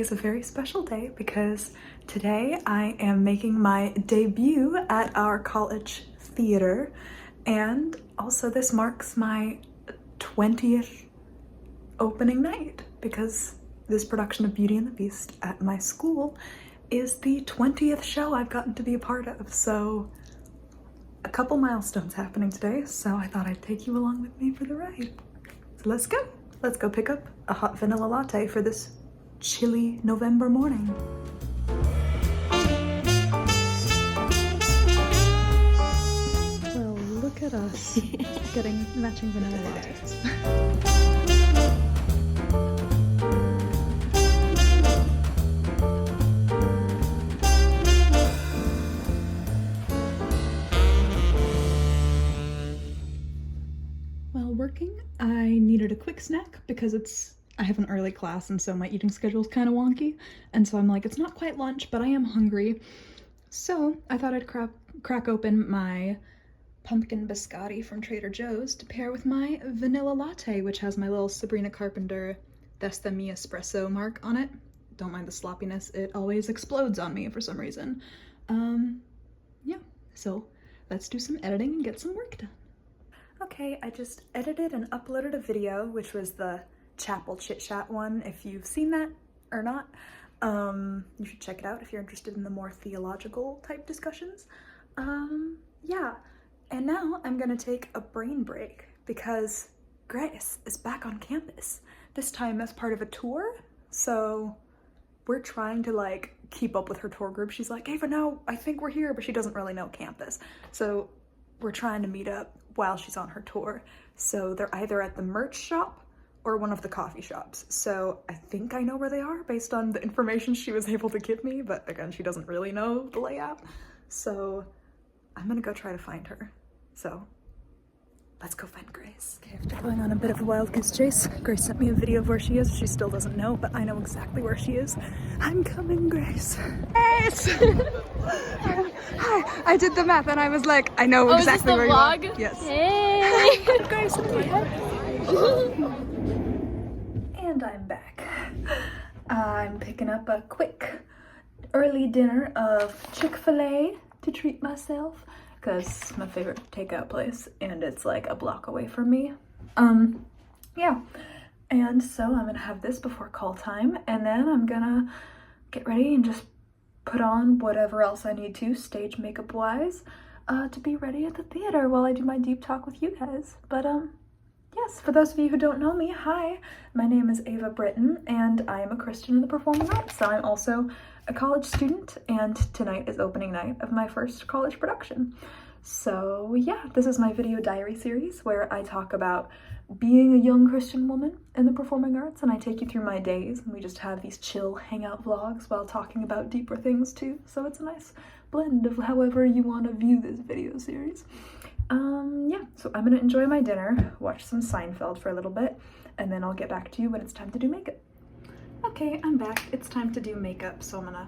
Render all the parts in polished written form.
is a very special day because today I am making my debut at our college theater, and also this marks my 20th opening night because this production of Beauty and the Beast at my school is the 20th show I've gotten to be a part of. So a couple milestones happening today, so I thought I'd take you along with me for the ride. So let's go. Let's go pick up a hot vanilla latte for this chilly November morning. Well, look at us getting matching vanilla lattes. While working, I needed a quick snack because I have an early class and so my eating schedule is kind of wonky, and so I'm like, it's not quite lunch, but I am hungry. So I thought I'd crack open my pumpkin biscotti from Trader Joe's to pair with my vanilla latte, which has my little Sabrina Carpenter "That's the me espresso" mark on it. Don't mind the sloppiness, it always explodes on me for some reason. Yeah, so let's do some editing and get some work done. Okay, I just edited and uploaded a video, which was the chapel chit chat one. If you've seen that or not, you should check it out if you're interested in the more theological type discussions. Yeah, and now I'm gonna take a brain break because Grace is back on campus, this time as part of a tour. So we're trying to like keep up with her tour group. She's like, Ava, no, I think we're here, but she doesn't really know campus. So we're trying to meet up while she's on her tour. So they're either at the merch shop or one of the coffee shops. So I think I know where they are based on the information she was able to give me, but again, she doesn't really know the layout. So I'm gonna go try to find her. So let's go find Grace. Okay, after going on a bit of a wild goose chase, Grace sent me a video of where she is. She still doesn't know, but I know exactly where she is. I'm coming, Grace. Grace! Hi, I did the math and I was like, I know exactly where vlog? You are. Yes. Hey! Grace, and I'm back. I'm picking up a quick early dinner of Chick-fil-A to treat myself because it's my favorite takeout place and it's like a block away from me. Yeah. And so I'm gonna have this before call time, and then I'm gonna get ready and just put on whatever else I need to stage makeup wise to be ready at the theater while I do my deep talk with you guys. But yes, for those of you who don't know me, hi, my name is Ava Britton and I am a Christian in the performing arts. So I'm also a college student, and tonight is opening night of my first college production. So yeah, this is my video diary series where I talk about being a young Christian woman in the performing arts, and I take you through my days, and we just have these chill hangout vlogs while talking about deeper things too. So it's a nice blend of however you want to view this video series. Yeah, so I'm gonna enjoy my dinner, watch some Seinfeld for a little bit, and then I'll get back to you when it's time to do makeup. Okay, I'm back. It's time to do makeup, so I'm gonna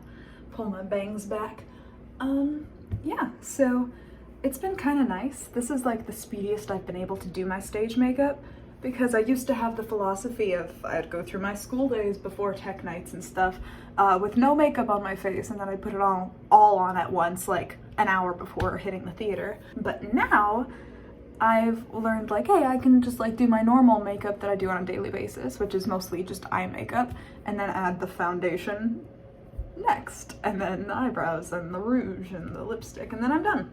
pull my bangs back. Yeah, so it's been kind of nice. This is like the speediest I've been able to do my stage makeup because I used to have the philosophy of I'd go through my school days before tech nights and stuff with no makeup on my face, and then I'd put it all on at once like an hour before hitting the theater. But now I've learned like, hey, I can just like do my normal makeup that I do on a daily basis, which is mostly just eye makeup, and then add the foundation next, and then the eyebrows and the rouge and the lipstick, and then I'm done.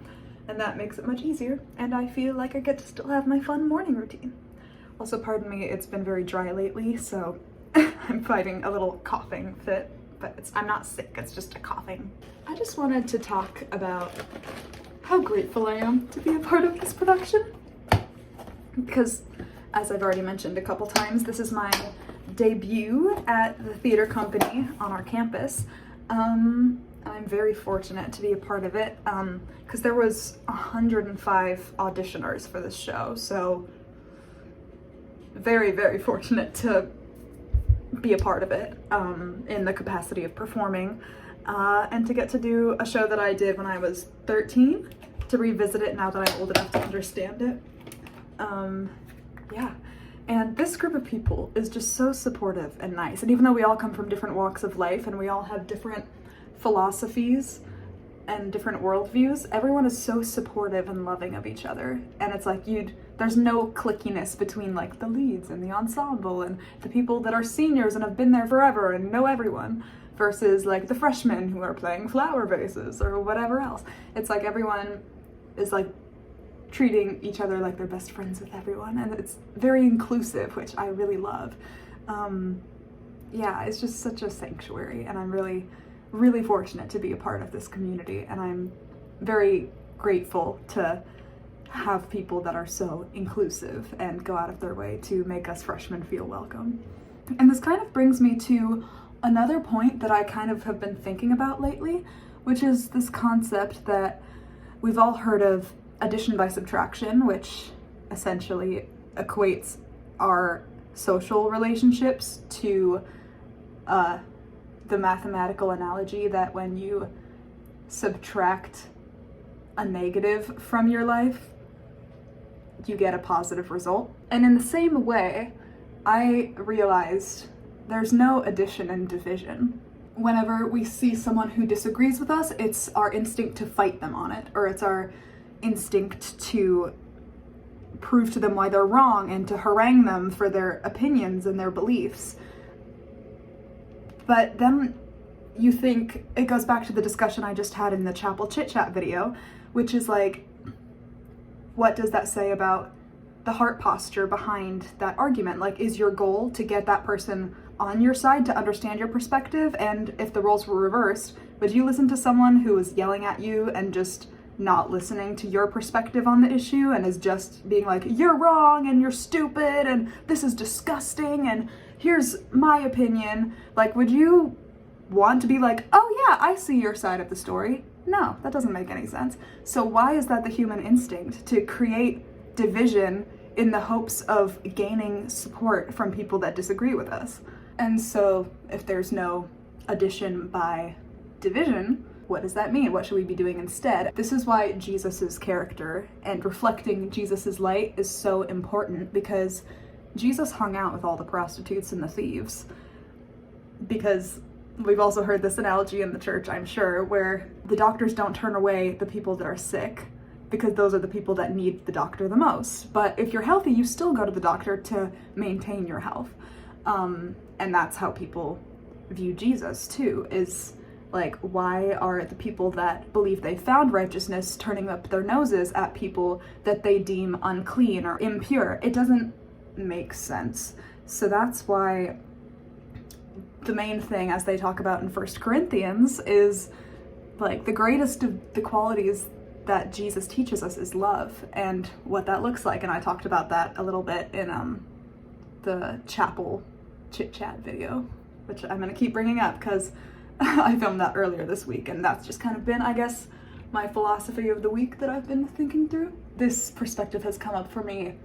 And that makes it much easier, and I feel like I get to still have my fun morning routine. Also, pardon me, it's been very dry lately, so I'm fighting a little coughing fit, but I'm not sick, it's just a coughing. I just wanted to talk about how grateful I am to be a part of this production. Because, as I've already mentioned a couple times, this is my debut at the theater company on our campus. I'm very fortunate to be a part of it because there was 105 auditioners for this show, so very, very fortunate to be a part of it in the capacity of performing and to get to do a show that I did when I was 13, to revisit it now that I'm old enough to understand it. Yeah, And this group of people is just so supportive and nice. And even though we all come from different walks of life and we all have different philosophies and different worldviews, everyone is so supportive and loving of each other. And it's like there's no clickiness between like the leads and the ensemble and the people that are seniors and have been there forever and know everyone versus like the freshmen who are playing flower vases or whatever else. It's like everyone is like treating each other like they're best friends with everyone, and it's very inclusive, which I really love. Yeah, it's just such a sanctuary, and I'm really, really fortunate to be a part of this community, and I'm very grateful to have people that are so inclusive and go out of their way to make us freshmen feel welcome. And this kind of brings me to another point that I kind of have been thinking about lately, which is this concept that we've all heard of addition by subtraction, which essentially equates our social relationships to the mathematical analogy that when you subtract a negative from your life, you get a positive result. And in the same way, I realized there's no addition and division. Whenever we see someone who disagrees with us, it's our instinct to fight them on it, or it's our instinct to prove to them why they're wrong and to harangue them for their opinions and their beliefs. But then you think, it goes back to the discussion I just had in the chapel chit chat video, which is like, what does that say about the heart posture behind that argument? Like, is your goal to get that person on your side to understand your perspective? And if the roles were reversed, would you listen to someone who is yelling at you and just not listening to your perspective on the issue and is just being like, you're wrong and you're stupid and this is disgusting and here's my opinion? Like, would you want to be like, oh yeah, I see your side of the story? No, that doesn't make any sense. So why is that the human instinct, to create division in the hopes of gaining support from people that disagree with us? And so if there's no addition by division, what does that mean? What should we be doing instead? This is why Jesus's character and reflecting Jesus's light is so important, because Jesus hung out with all the prostitutes and the thieves. Because we've also heard this analogy in the church, I'm sure, where the doctors don't turn away the people that are sick, because those are the people that need the doctor the most. But if you're healthy, you still go to the doctor to maintain your health. And that's how people view Jesus too, is like, why are the people that believe they found righteousness turning up their noses at people that they deem unclean or impure? It doesn't make sense. So that's why the main thing, as they talk about in 1 Corinthians, is like the greatest of the qualities that Jesus teaches us is love, and what that looks like. And I talked about that a little bit in the chapel chit chat video, which I'm gonna keep bringing up because I filmed that earlier this week, and that's just kind of been, I guess, my philosophy of the week that I've been thinking through. This perspective has come up for me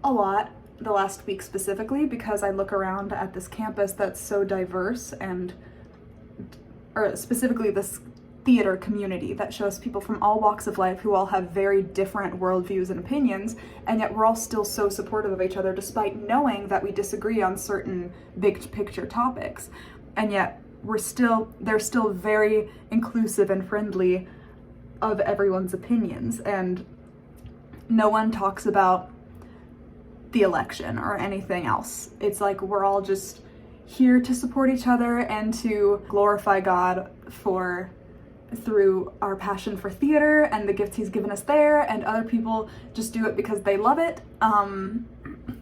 a lot the last week specifically, because I look around at this campus that's so diverse, or specifically this theater community that shows people from all walks of life who all have very different worldviews and opinions, and yet we're all still so supportive of each other despite knowing that we disagree on certain big picture topics. And yet they're still very inclusive and friendly of everyone's opinions, and no one talks about the election or anything else. It's like we're all just here to support each other and to glorify God through our passion for theater and the gifts he's given us there, and other people just do it because they love it.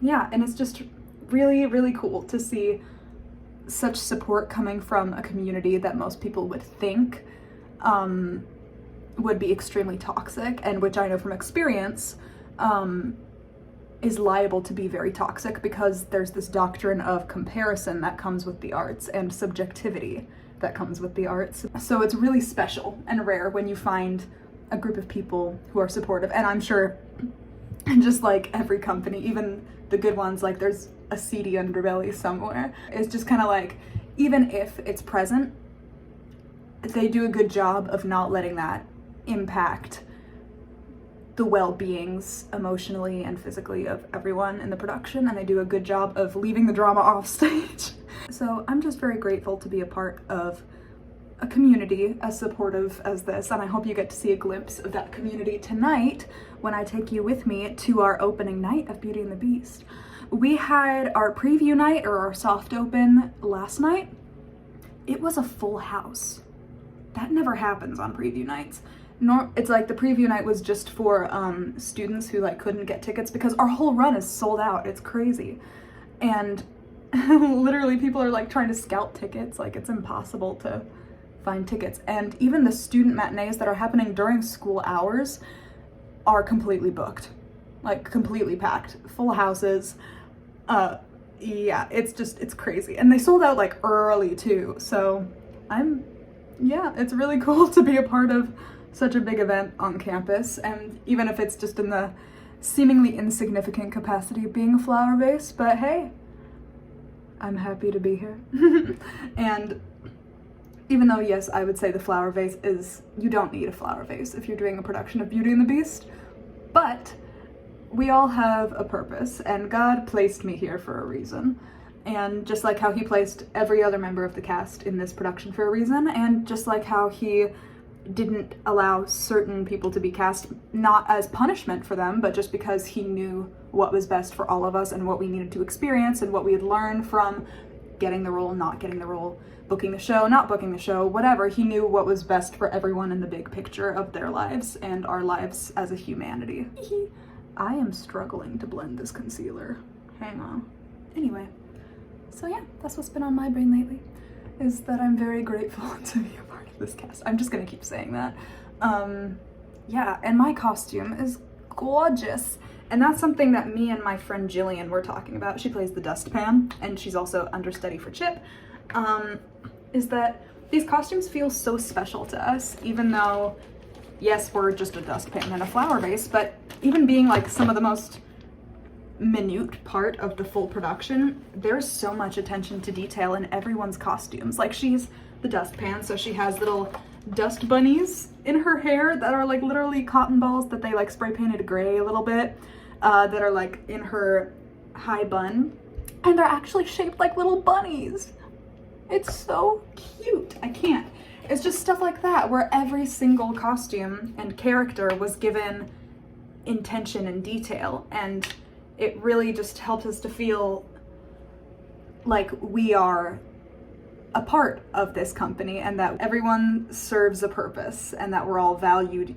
Yeah, and it's just really, really cool to see such support coming from a community that most people would think would be extremely toxic, and which I know from experience is liable to be very toxic, because there's this doctrine of comparison that comes with the arts and subjectivity that comes with the arts. So it's really special and rare when you find a group of people who are supportive. And I'm sure, just like every company, even the good ones, like there's a seedy underbelly somewhere. It's just kind of like, even if it's present, they do a good job of not letting that impact the well-beings emotionally and physically of everyone in the production, and they do a good job of leaving the drama off stage. So I'm just very grateful to be a part of a community as supportive as this, and I hope you get to see a glimpse of that community tonight when I take you with me to our opening night of Beauty and the Beast. We had our preview night, or our soft open, last night. It was a full house. That never happens on preview nights. It's like the preview night was just for students who like couldn't get tickets, because our whole run is sold out. It's crazy. And literally people are like trying to scout tickets. Like, it's impossible to find tickets. And even the student matinees that are happening during school hours are completely booked, like completely packed, full houses. Yeah, it's crazy. And they sold out like early too. So yeah, it's really cool to be a part of such a big event on campus, and even if it's just in the seemingly insignificant capacity of being a flower vase, but hey, I'm happy to be here. And even though, yes, I would say the flower vase is, you don't need a flower vase if you're doing a production of Beauty and the Beast, but we all have a purpose, and God placed me here for a reason. And just like how he placed every other member of the cast in this production for a reason, and just like how he didn't allow certain people to be cast, not as punishment for them, but just because he knew what was best for all of us and what we needed to experience and what we had learned from getting the role, not getting the role, booking the show, not booking the show, whatever. He knew what was best for everyone in the big picture of their lives and our lives as a humanity. I am struggling to blend this concealer. Hang on. Anyway, so yeah, that's what's been on my brain lately, is that I'm very grateful to be a part of this cast. I'm just gonna keep saying that. Yeah, and my costume is gorgeous. And that's something that me and my friend Jillian were talking about. She plays the dustpan, and she's also understudy for Chip. Is that these costumes feel so special to us, even though, yes, we're just a dustpan and a flower vase, but even being like some of the most minute part of the full production, there's so much attention to detail in everyone's costumes. Like, she's the dustpan, so she has little dust bunnies in her hair that are like literally cotton balls that they like spray painted gray a little bit, that are like in her high bun, and they're actually shaped like little bunnies. It's so cute. I can't. It's just stuff like that where every single costume and character was given intention and detail, and it really just helped us to feel like we are a part of this company, and that everyone serves a purpose, and that we're all valued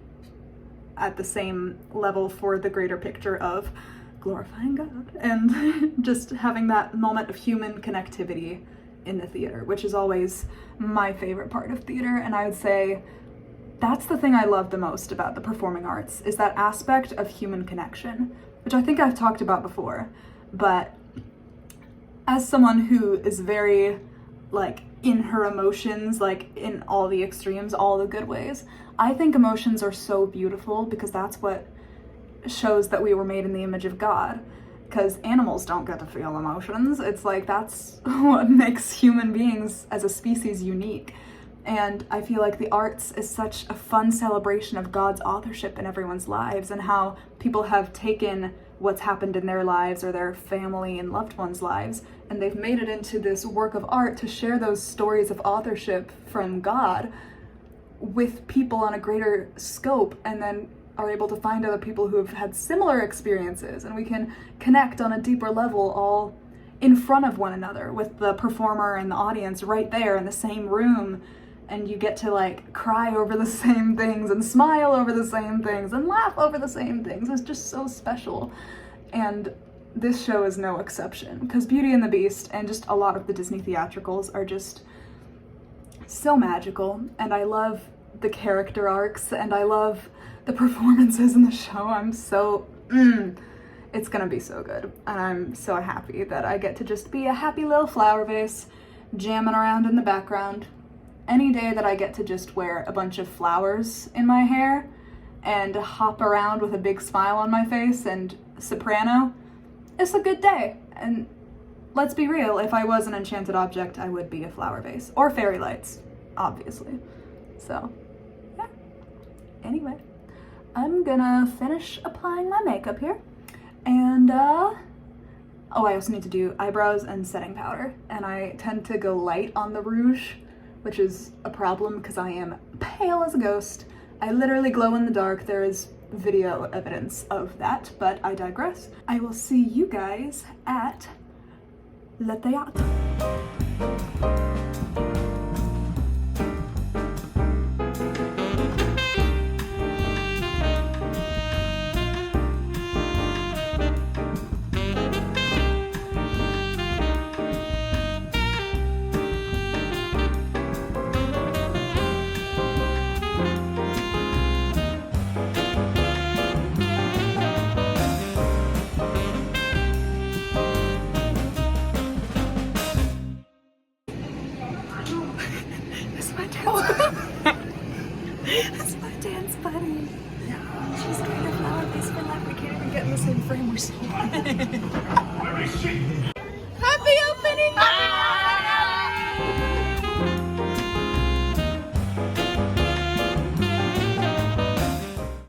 at the same level for the greater picture of glorifying God, and just having that moment of human connectivity in the theater, which is always my favorite part of theater. And I would say that's the thing I love the most about the performing arts, is that aspect of human connection, which I think I've talked about before. But as someone who is very like in her emotions, like in all the extremes, all the good ways, I think emotions are so beautiful, because that's what shows that we were made in the image of God. Because animals don't get to feel emotions. It's like, that's what makes human beings as a species unique. And I feel like the arts is such a fun celebration of God's authorship in everyone's lives, and how people have taken what's happened in their lives or their family and loved ones' lives, and they've made it into this work of art to share those stories of authorship from God with people on a greater scope, and then are able to find other people who have had similar experiences, and we can connect on a deeper level, all in front of one another, with the performer and the audience right there in the same room, and you get to like cry over the same things and smile over the same things and laugh over the same things. It's just so special. And this show is no exception, because Beauty and the Beast and just a lot of the Disney theatricals are just so magical, and I love the character arcs, and I love the performances in the show. I'm so, it's gonna be so good. And I'm so happy that I get to just be a happy little flower vase jamming around in the background. Any day that I get to just wear a bunch of flowers in my hair and hop around with a big smile on my face and soprano, it's a good day. And let's be real, if I was an enchanted object, I would be a flower vase. Or fairy lights, obviously. So, yeah. Anyway. I'm gonna finish applying my makeup here. And oh, I also need to do eyebrows and setting powder. And I tend to go light on the rouge, which is a problem because I am pale as a ghost. I literally glow in the dark. There is video evidence of that, but I digress. I will see you guys at Le Théâtre. That's my dance buddy. She's doing a flower piece for that. We can't even get in the same frame. We're so Happy opening!